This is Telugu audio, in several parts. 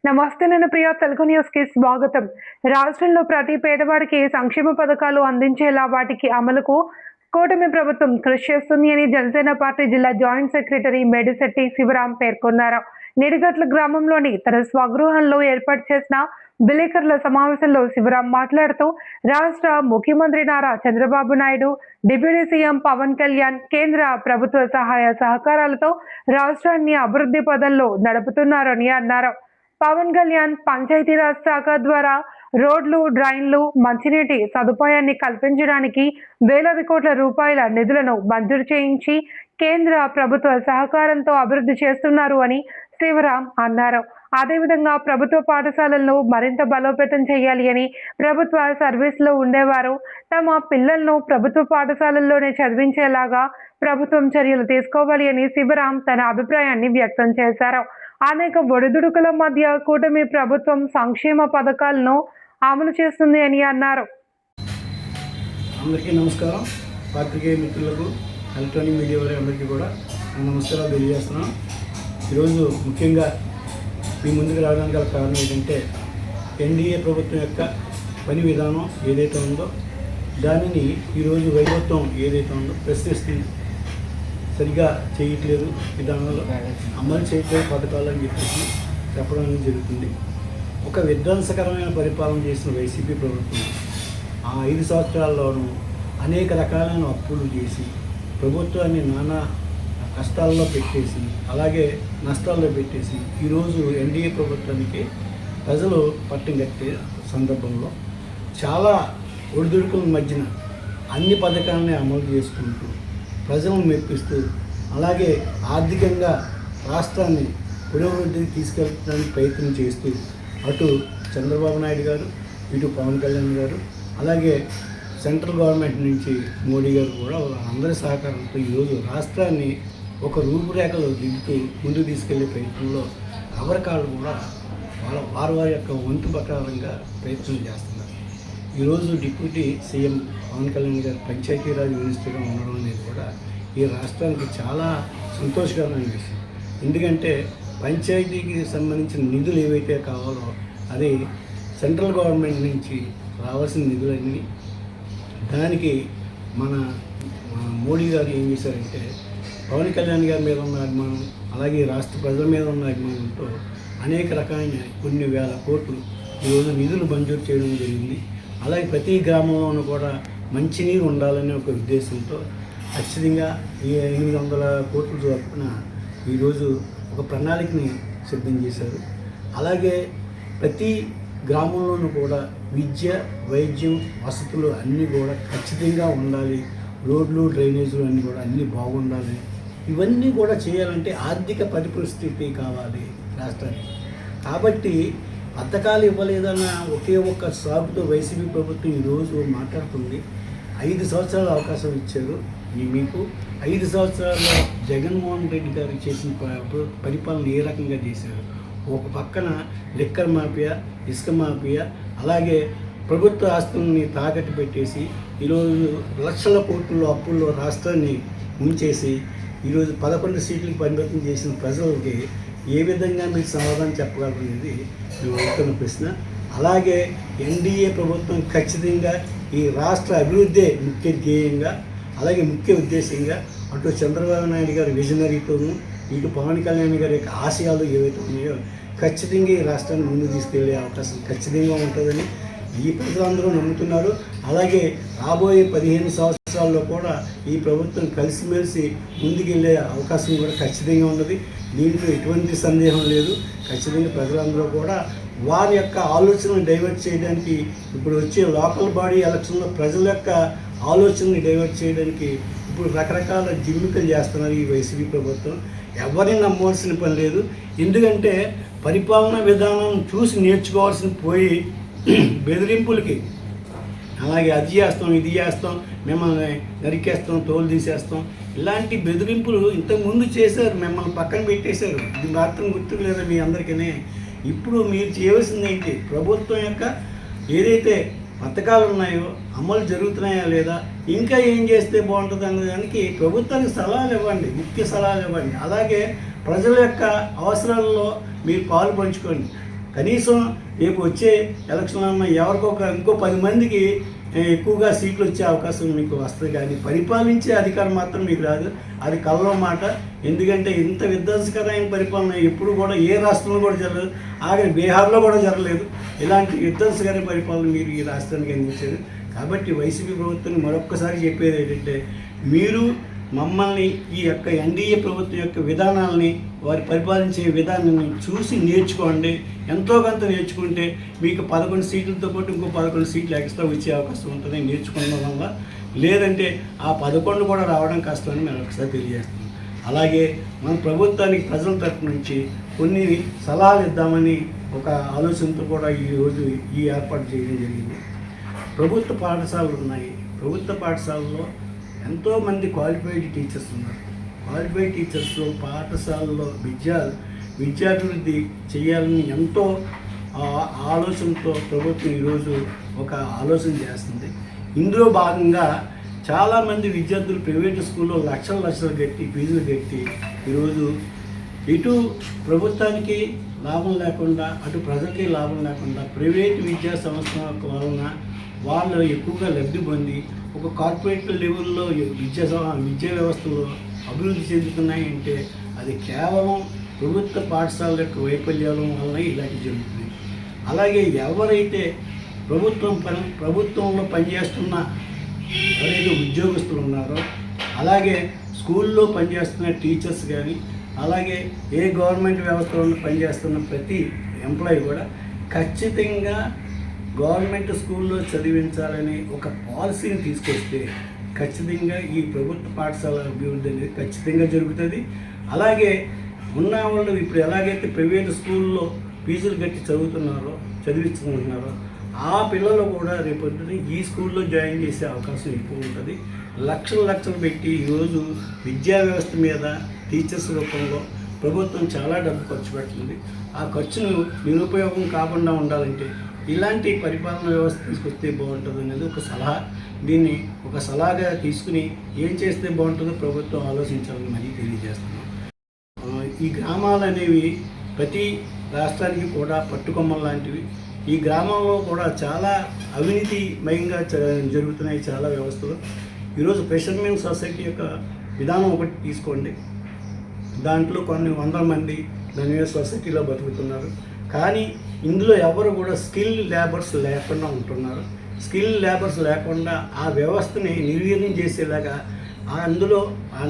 నమస్తే, నేను ప్రియా. తెలుగు న్యూస్కి స్వాగతం. రాష్ట్రంలో ప్రతి పేదవాడికి సంక్షేమ పథకాలు అందించేలా వాటికి అమలుకు కూటమి ప్రభుత్వం కృషి చేస్తుంది అని జనసేన పార్టీ జిల్లా జాయింట్ సెక్రటరీ మేడిశెట్టి శివరాం పేర్కొన్నారు. నిడిగట్ల గ్రామంలోని తన స్వగృహంలో ఏర్పాటు చేసిన విలేకరుల సమావేశంలో శివరాం మాట్లాడుతూ, రాష్ట్ర ముఖ్యమంత్రి నారా చంద్రబాబు నాయుడు, డిప్యూటీ సీఎం పవన్ కళ్యాణ్ కేంద్ర ప్రభుత్వ సహాయ సహకారాలతో రాష్ట్రాన్ని అభివృద్ధి పదంలో నడుపుతున్నారని అన్నారు. పవన్ కళ్యాణ్ పంచాయతీరాజ్ శాఖ ద్వారా రోడ్లు, డ్రైన్లు, మంచినీటి సదుపాయాన్ని కల్పించడానికి వేలాది కోట్ల రూపాయల నిధులను మంజూరు చేయించి కేంద్ర ప్రభుత్వ సహకారంతో అభివృద్ధి చేస్తున్నారు అని శివరాం అన్నారు. అదేవిధంగా ప్రభుత్వ పాఠశాలలను మరింత బలోపేతం చేయాలి అని, ప్రభుత్వ సర్వీస్లో ఉండేవారు తమ పిల్లలను ప్రభుత్వ పాఠశాలల్లోనే చదివించేలాగా ప్రభుత్వం చర్యలు తీసుకోవాలి అని శివరాం తన అభిప్రాయాన్ని వ్యక్తం చేశారు. అనేక ఒడిదుడుకుల మధ్య కూటమి ప్రభుత్వం సంక్షేమ పథకాలను అమలు చేస్తుంది అని అన్నారు. అందరికీ నమస్కారం. పాత్రికేయ మిత్రులకు, ఎలక్ట్రానిక్ మీడియా వారి అందరికీ కూడా నమస్కారాలు తెలియజేస్తున్నాం. ఈరోజు ముఖ్యంగా మీ ముందుకు రావడానికి గల కారణం ఏంటంటే, ఎన్డీఏ ప్రభుత్వం యొక్క పని విధానం ఏదైతే ఉందో దానిని ఈరోజు వైభవం ఏదైతే ఉందో ప్రశ్నిస్తుంది. సరిగా చేయట్లేదు, విధానంలో అమలు చేయట్లేదు పథకాలు అని చెప్పేసి చెప్పడం జరుగుతుంది. ఒక విధ్వంసకరమైన పరిపాలన చేసిన వైసీపీ ప్రభుత్వం ఆ 5 సంవత్సరాల్లోనూ అనేక రకాలైన అప్పులు చేసి ప్రభుత్వాన్ని నానా కష్టాల్లో పెట్టేసి, అలాగే నష్టాల్లో పెట్టేసి ఈరోజు ఎన్డీఏ ప్రభుత్వానికి ప్రజలు పట్టం కట్టే సందర్భంలో చాలా ఒడిదుడుకుల మధ్యన అన్ని పథకాలని అమలు చేసుకుంటూ ప్రజలను మెప్పిస్తూ, అలాగే ఆర్థికంగా రాష్ట్రాన్ని పురోభివృద్ధికి తీసుకెళ్ళడానికి ప్రయత్నం చేస్తూ అటు చంద్రబాబు నాయుడు గారు, ఇటు పవన్ కళ్యాణ్ గారు, అలాగే సెంట్రల్ గవర్నమెంట్ నుంచి మోడీ గారు కూడా అందరి సహకారంతో ఈరోజు రాష్ట్రాన్ని ఒక రూపురేఖలు దిద్దుతూ ముందుకు తీసుకెళ్లే ప్రయత్నంలో ఎవరికాళ్ళు కూడా వారి యొక్క వంతు ప్రకారంగా ప్రయత్నం చేస్తున్నారు. ఈరోజు డిప్యూటీ సీఎం పవన్ కళ్యాణ్ గారు పంచాయతీరాజ్ మినిస్టర్గా ఉండడం అనేది కూడా ఈ రాష్ట్రానికి చాలా సంతోషకరమైన విషయం. ఎందుకంటే పంచాయతీకి సంబంధించిన నిధులు ఏవైతే కావాలో అది సెంట్రల్ గవర్నమెంట్ నుంచి రావాల్సిన నిధులన్నీ దానికి మన మోడీ గారు ఏం చేశారంటే, పవన్ కళ్యాణ్ గారి మీద ఉన్న అభిమానం, అలాగే రాష్ట్ర ప్రజల మీద ఉన్న అభిమానంతో అనేక రకమైన కొన్ని వేల కోట్లు ఈరోజు నిధులు మంజూరు చేయడం జరిగింది. అలాగే ప్రతి గ్రామంలోనూ కూడా మంచినీరు ఉండాలనే ఒక ఉద్దేశంతో ఖచ్చితంగా ఈ 800 కోట్ల చొప్పున ఈరోజు ఒక ప్రణాళికని సిద్ధం చేశారు. అలాగే ప్రతి గ్రామంలోనూ కూడా విద్య, వైద్యం, వసతులు అన్నీ కూడా ఖచ్చితంగా ఉండాలి. రోడ్లు, డ్రైనేజీలు అన్నీ కూడా అన్నీ బాగుండాలి. ఇవన్నీ కూడా చేయాలంటే ఆర్థిక పరిస్థితి కావాలి రాష్ట్రానికి. కాబట్టి పథకాలు ఇవ్వలేదన్న ఒకే ఒక్క సాగుతో వైసీపీ ప్రభుత్వం ఈరోజు మాట్లాడుతుంది. 5 సంవత్సరాల అవకాశం ఇచ్చారు మీకు. 5 సంవత్సరాల్లో జగన్మోహన్ రెడ్డి గారు చేసిన పరిపాలన ఏ రకంగా చేశారు? ఒక పక్కన లిక్కర్ మాఫియా, ఇసుక మాఫియా, అలాగే ప్రభుత్వ ఆస్తుల్ని తాకట్టు పెట్టేసి ఈరోజు లక్షల కోట్ల అప్పుల్లో రాష్ట్రాన్ని ముంచేసి ఈరోజు 11 సీట్లకు పరిమితం చేసిన ప్రజలకి ఏ విధంగా మీరు సమాధానం చెప్పగలరు అనేది మేము అడుగుతున్న ప్రశ్న. అలాగే ఎన్డీఏ ప్రభుత్వం ఖచ్చితంగా ఈ రాష్ట్ర అభివృద్ధి ముఖ్య ధ్యేయంగా, అలాగే ముఖ్య ఉద్దేశంగా అటు చంద్రబాబు నాయుడు గారి విజనరీతోనూ, ఇటు పవన్ కళ్యాణ్ గారి యొక్క ఆశయాలు ఏవైతే ఉన్నాయో ఖచ్చితంగా ఈ రాష్ట్రాన్ని ముందుకు తీసుకెళ్లే అవకాశం ఖచ్చితంగా ఉంటుందని ఈ ప్రజలందరూ నమ్ముతున్నారు. అలాగే రాబోయే 15 సంవత్సరాల్లో కూడా ఈ ప్రభుత్వం కలిసిమెలిసి ముందుకెళ్ళే అవకాశం కూడా ఖచ్చితంగా ఉన్నది. దీంట్లో ఎటువంటి సందేహం లేదు. ఖచ్చితంగా ప్రజలందరూ కూడా వారి యొక్క ఆలోచనలు డైవర్ట్ చేయడానికి, ఇప్పుడు వచ్చే లోకల్ బాడీ ఎలక్షన్లో ప్రజల యొక్క ఆలోచనని డైవర్ట్ చేయడానికి ఇప్పుడు రకరకాల జిమ్మికలు చేస్తున్నారు ఈ వైసీపీ ప్రభుత్వం. ఎవరిని నమ్మవలసిన పని లేదు. ఎందుకంటే పరిపాలనా విధానం చూసి నేర్చుకోవాల్సిన పోయి బెదిరింపులకి, అలాగే అది చేస్తాం, ఇది చేస్తాం, మిమ్మల్ని నరికేస్తాం, తోలు తీసేస్తాం, ఇలాంటి బెదిరింపులు ఇంతకుముందు చేశారు. మిమ్మల్ని పక్కన పెట్టేశారు. ఇది మాత్రం గుర్తుకు లేదా మీ అందరికీ? ఇప్పుడు మీరు చేయవలసింది ఏంటి? ప్రభుత్వం యొక్క ఏదైతే పథకాలు ఉన్నాయో అమలు జరుగుతున్నాయా లేదా, ఇంకా ఏం చేస్తే బాగుంటుంది అనే దానికి ప్రభుత్వానికి సలహాలు ఇవ్వండి, ముఖ్య సలహాలు ఇవ్వండి. అలాగే ప్రజల యొక్క అవసరాల్లో మీరు పాలు పంచుకోండి. కనీసం రేపు వచ్చే ఎలక్షన్లో ఎవరికో ఇంకో 10 మందికి ఎక్కువగా సీట్లు వచ్చే అవకాశం మీకు వస్తుంది, కానీ పరిపాలించే అధికారం మాత్రం మీకు రాదు. అది కల్లో మాట. ఎందుకంటే ఇంత విధ్వంసకరమైన పరిపాలన ఎప్పుడు కూడా ఏ రాష్ట్రంలో కూడా జరగలేదు, ఆఖరి బీహార్లో కూడా జరగలేదు. ఇలాంటి విధ్వంసకర పరిపాలన మీరు ఈ రాష్ట్రానికి అందించారు. కాబట్టి వైసీపీ ప్రభుత్వాన్ని మరొక్కసారి చెప్పేది ఏంటంటే, మీరు మమ్మల్ని ఈ యొక్క ఎన్డీఏ ప్రభుత్వం యొక్క విధానాలని, వారి పరిపాలించే విధానాన్ని చూసి నేర్చుకోండి. ఎంతో కొంత నేర్చుకుంటే మీకు 11 సీట్లతో పాటు ఇంకో 11 సీట్లు ఎక్స్ట్రా వచ్చే అవకాశం ఉంటుంది నేర్చుకోవడం వల్ల. లేదంటే ఆ 11 కూడా రావడం కష్టమని మేము ఒకసారి తెలియజేస్తున్నాం. అలాగే మన ప్రభుత్వానికి ప్రజల తరపు నుంచి కొన్ని సలహాలు ఇద్దామని ఒక ఆలోచనతో కూడా ఈరోజు ఈ ఏర్పాటు చేయడం జరిగింది. ప్రభుత్వ పాఠశాలలు ఉన్నాయి. ప్రభుత్వ పాఠశాలలో ఎంతోమంది క్వాలిఫైడ్ టీచర్స్ ఉన్నారు. క్వాలిఫైడ్ టీచర్స్లో పాఠశాలలో విద్యాభివృద్ధి చేయాలని ఎంతో ఆలోచనతో ప్రభుత్వం ఈరోజు ఒక ఆలోచన చేస్తుంది. ఇందులో భాగంగా చాలామంది విద్యార్థులు ప్రైవేటు స్కూల్లో లక్షలు కట్టి ఫీజులు కట్టి ఈరోజు ఇటు ప్రభుత్వానికి లాభం లేకుండా అటు ప్రజలకి లాభం లేకుండా ప్రైవేటు విద్యా సంస్థల వలన వాళ్ళు ఎక్కువగా లబ్ధి పొంది ఒక కార్పొరేట్ లెవెల్లో విద్యా వ్యవస్థలో అభివృద్ధి చెందుతున్నాయంటే అది కేవలం ప్రభుత్వ పాఠశాలల యొక్క వైఫల్యాల వలన ఇలాంటి జరుగుతుంది. అలాగే ఎవరైతే ప్రభుత్వంలో పనిచేస్తున్న ఎవరైతే ఉద్యోగస్తులు ఉన్నారో, అలాగే స్కూల్లో పనిచేస్తున్న టీచర్స్ కానీ, అలాగే ఏ గవర్నమెంట్ వ్యవస్థలో పనిచేస్తున్న ప్రతి ఎంప్లాయీ కూడా ఖచ్చితంగా గవర్నమెంట్ స్కూల్లో చదివించాలని ఒక పాలసీని తీసుకొస్తే ఖచ్చితంగా ఈ ప్రభుత్వ పాఠశాల అభివృద్ధి అనేది ఖచ్చితంగా జరుగుతుంది. అలాగే ఉన్న వాళ్ళు ఇప్పుడు ఎలాగైతే ప్రైవేట్ స్కూల్లో ఫీజులు కట్టి చదివించుకుంటున్నారో ఆ పిల్లలు కూడా రేపొద్దున ఈ స్కూల్లో జాయిన్ చేసే అవకాశం ఎక్కువ ఉంటుంది. లక్షలు పెట్టి ఈరోజు విద్యా వ్యవస్థ మీద టీచర్స్ రూపంలో ప్రభుత్వం చాలా డబ్బు ఖర్చు పెడుతుంది. ఆ ఖర్చును నిరుపయోగం కాకుండా ఉండాలంటే ఇలాంటి పరిపాలన వ్యవస్థ తీసుకొస్తే బాగుంటుంది అనేది ఒక సలహా. దీన్ని ఒక సలహాగా తీసుకుని ఏం చేస్తే బాగుంటుందో ప్రభుత్వం ఆలోచించాలని మరీ తెలియజేస్తున్నాం. ఈ గ్రామాలు అనేవి ప్రతి రాష్ట్రానికి కూడా పట్టుకొమ్మలు లాంటివి. ఈ గ్రామంలో కూడా చాలా అవినీతిమయంగా జరుగుతున్నాయి చాలా వ్యవస్థలు. ఈరోజు ఫిషర్మెన్ సొసైటీ యొక్క విధానం ఒకటి తీసుకోండి. దాంట్లో కొన్ని వందల మంది దాని మీద సొసైటీలో బతుకుతున్నారు. కానీ ఇందులో ఎవరు కూడా స్కిల్ లేబర్స్ లేకుండా ఉంటున్నారు. స్కిల్ లేబర్స్ లేకుండా ఆ వ్యవస్థని నిర్వీర్యం చేసేలాగా అందులో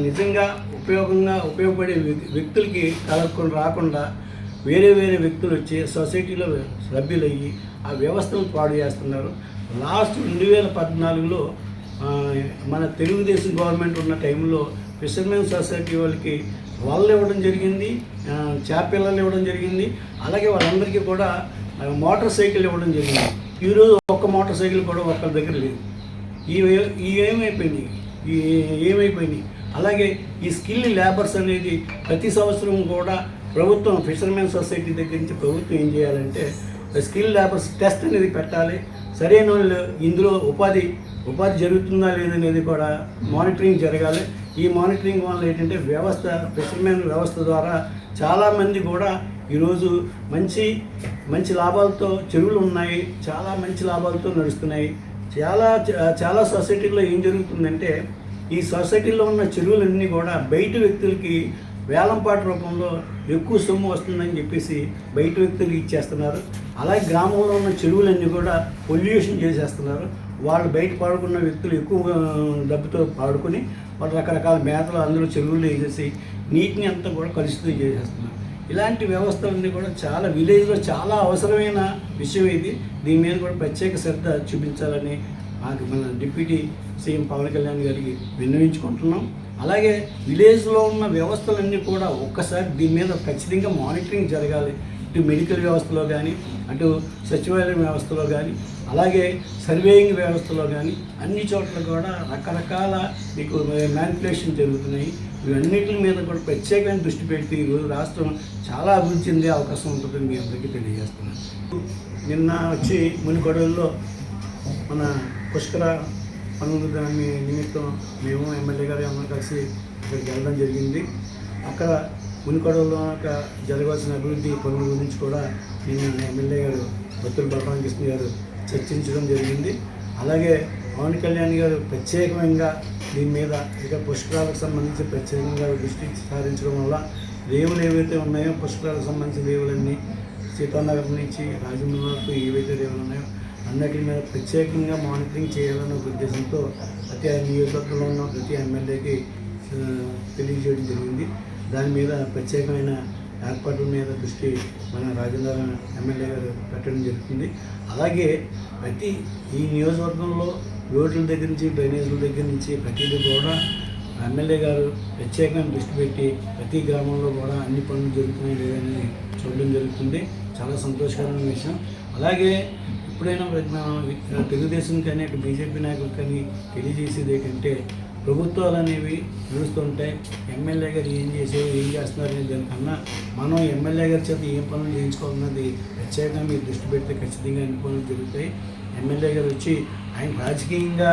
నిజంగా ఉపయోగపడే వ్యక్తులకి కలగకుండా రాకుండా వేరే వ్యక్తులు వచ్చి సొసైటీలో సభ్యులయ్యి ఆ వ్యవస్థను పాడు చేస్తున్నారు. లాస్ట్ 2014లో మన తెలుగుదేశం గవర్నమెంట్ ఉన్న టైంలో ఫిషర్మెన్ సొసైటీ వాళ్ళకి వాళ్ళు ఇవ్వడం జరిగింది, చేపపిల్లలు ఇవ్వడం జరిగింది. అలాగే వాళ్ళందరికీ కూడా మోటార్ సైకిల్ ఇవ్వడం జరిగింది. ఈరోజు ఒక్క మోటార్ సైకిల్ కూడా ఒక్కరి దగ్గర లేదు. ఏమైపోయినాయి. అలాగే ఈ స్కిల్ లేబర్స్ అనేది ప్రతి సంవత్సరం కూడా ప్రభుత్వం ఫిషర్మెన్ సొసైటీ దగ్గర నుంచి ప్రభుత్వం ఏం చేయాలంటే స్కిల్ లేబర్స్ టెస్ట్ అనేది పెట్టాలి. సరైన వాళ్ళు ఇందులో ఉపాధి జరుగుతుందా లేదనేది కూడా మానిటరింగ్ జరగాలి. ఈ మానిటరింగ్ వల్ల ఏంటంటే ఫిషర్మెన్ వ్యవస్థ ద్వారా చాలామంది కూడా ఈరోజు మంచి లాభాలతో చెరువులు ఉన్నాయి, చాలా మంచి లాభాలతో నడుస్తున్నాయి. చాలా సొసైటీల్లో ఏం జరుగుతుందంటే ఈ సొసైటీలో ఉన్న చెరువులన్నీ కూడా బయట వ్యక్తులకి వేలంపాటు రూపంలో ఎక్కువ సొమ్ము వస్తుందని చెప్పేసి బయట వ్యక్తులు ఇచ్చేస్తున్నారు. అలాగే గ్రామంలో ఉన్న చెరువులన్నీ కూడా పొల్యూషన్ చేసేస్తున్నారు. వాళ్ళు బయట పాడుకున్న వ్యక్తులు ఎక్కువ డబ్బుతో పాడుకొని వాళ్ళు రకరకాల మేతలు అందులో చెరువులు వేసేసి నీటిని అంతా కూడా కలుషితం చేసేస్తున్నారు. ఇలాంటి వ్యవస్థలన్నీ కూడా చాలా విలేజ్లో చాలా అవసరమైన విషయం ఇది. దీని మీద కూడా ప్రత్యేక శ్రద్ధ చూపించాలని మాకు మన డిప్యూటీ సీఎం పవన్ కళ్యాణ్ గారికి విన్నవించుకుంటున్నాం. అలాగే విలేజ్లో ఉన్న వ్యవస్థలన్నీ కూడా ఒక్కసారి దీని మీద ఖచ్చితంగా మానిటరింగ్ జరగాలి. ఇటు మెడికల్ వ్యవస్థలో కానీ, అటు సచివాలయం వ్యవస్థలో కానీ, అలాగే సర్వేయింగ్ వ్యవస్థలో కానీ అన్ని చోట్ల కూడా రకరకాల మీకు మ్యానిపులేషన్ జరుగుతున్నాయి. ఇవన్నిటి మీద కూడా ప్రత్యేకమైన దృష్టి పెడితే ఈరోజు రాష్ట్రం చాలా అభివృద్ధి చెందే అవకాశం ఉంటుందని మీ అందరికీ తెలియజేస్తున్నాను. నిన్న వచ్చి మునిగొడవల్లో మన పుష్కర పనులు దాని నిమిత్తం మేము ఎమ్మెల్యే గారు అందరూ కలిసి ఇక్కడికి వెళ్ళడం జరిగింది. అక్కడ మునికొడవలో జరగాల్సిన అభివృద్ధి పనుల గురించి కూడా నేను ఎమ్మెల్యే గారు బత్తుల బలరామకృష్ణ గారు చర్చించడం జరిగింది. అలాగే పవన్ కళ్యాణ్ గారు ప్రత్యేకంగా దీని మీద ఇక పుష్కరాలకు సంబంధించి ప్రత్యేకంగా దృష్టి సారించడం వల్ల రేవులు ఏవైతే ఉన్నాయో పుష్కరాలకు సంబంధించిన రేవులన్నీ సీతానగర్ నుంచి రాజమండ్రి వరకు ఏవైతే రేవులు ఉన్నాయో అన్నిటి మీద ప్రత్యేకంగా మానిటరింగ్ చేయాలనే ఉద్దేశంతో ప్రతి నియోజకవర్గంలో ఉన్న ప్రతి ఎమ్మెల్యేకి తెలియజేయడం జరిగింది. దాని మీద ప్రత్యేకమైన ఏర్పాట్ల మీద దృష్టి మన రాజేంద్ర ఎమ్మెల్యే గారు పెట్టడం జరుగుతుంది. అలాగే ప్రతి ఈ నియోజకవర్గంలో రోడ్ల దగ్గర నుంచి డ్రైనేజీల దగ్గర నుంచి ప్రతిదీ కూడా ఎమ్మెల్యే గారు ప్రత్యేకంగా దృష్టి పెట్టి ప్రతి గ్రామంలో కూడా అన్ని పనులు జరుగుతున్నాయి లేదని చూడడం జరుగుతుంది. చాలా సంతోషకరమైన విషయం. అలాగే ఎప్పుడైనా తెలుగుదేశం కానీ అటు బీజేపీ నాయకులు కానీ తెలియజేసేది ఏంటంటే ప్రభుత్వాలు అనేవి నడుస్తుంటాయి. ఎమ్మెల్యే గారు ఏం చేస్తున్నారు అనే దానికన్నా మనం ఎమ్మెల్యే గారి చేత ఏం పనులు చేయించుకోవాలన్నది ప్రత్యేకంగా మీరు దృష్టి పెడితే ఖచ్చితంగా అన్ని పనులు జరుగుతాయి. ఎమ్మెల్యే గారు వచ్చి ఆయన రాజకీయంగా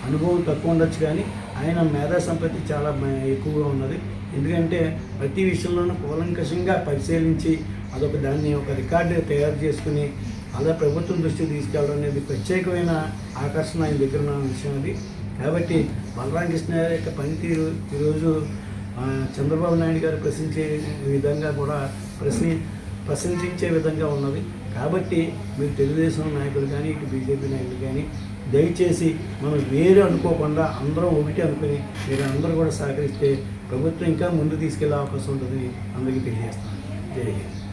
అనుభవం తక్కువ ఉండొచ్చు కానీ ఆయన మేధా సంపత్తి చాలా ఎక్కువగా ఉన్నది. ఎందుకంటే ప్రతి విషయంలోనూ కూలంకషంగా పరిశీలించి దాన్ని ఒక రికార్డు తయారు చేసుకుని అలా ప్రభుత్వం దృష్టికి తీసుకెళ్ళడం అనేది ప్రత్యేకమైన ఆకర్షణ ఆయన దగ్గర ఉన్న విషయం అది. కాబట్టి బలరామకృష్ణ గారి యొక్క పనితీరు ఈరోజు చంద్రబాబు నాయుడు గారు ప్రశ్నించే విధంగా కూడా ప్రశంసించే విధంగా ఉన్నది. కాబట్టి మీరు తెలుగుదేశం నాయకులు కానీ ఇటు బీజేపీ నాయకులు కానీ దయచేసి మనం వేరే అనుకోకుండా అందరం ఒకటి అనుకుని మీరు అందరూ కూడా సహకరిస్తే ప్రభుత్వం ఇంకా ముందు తీసుకెళ్లే అవకాశం ఉంటుందని అందరికీ తెలియజేస్తాను. జై హింద్.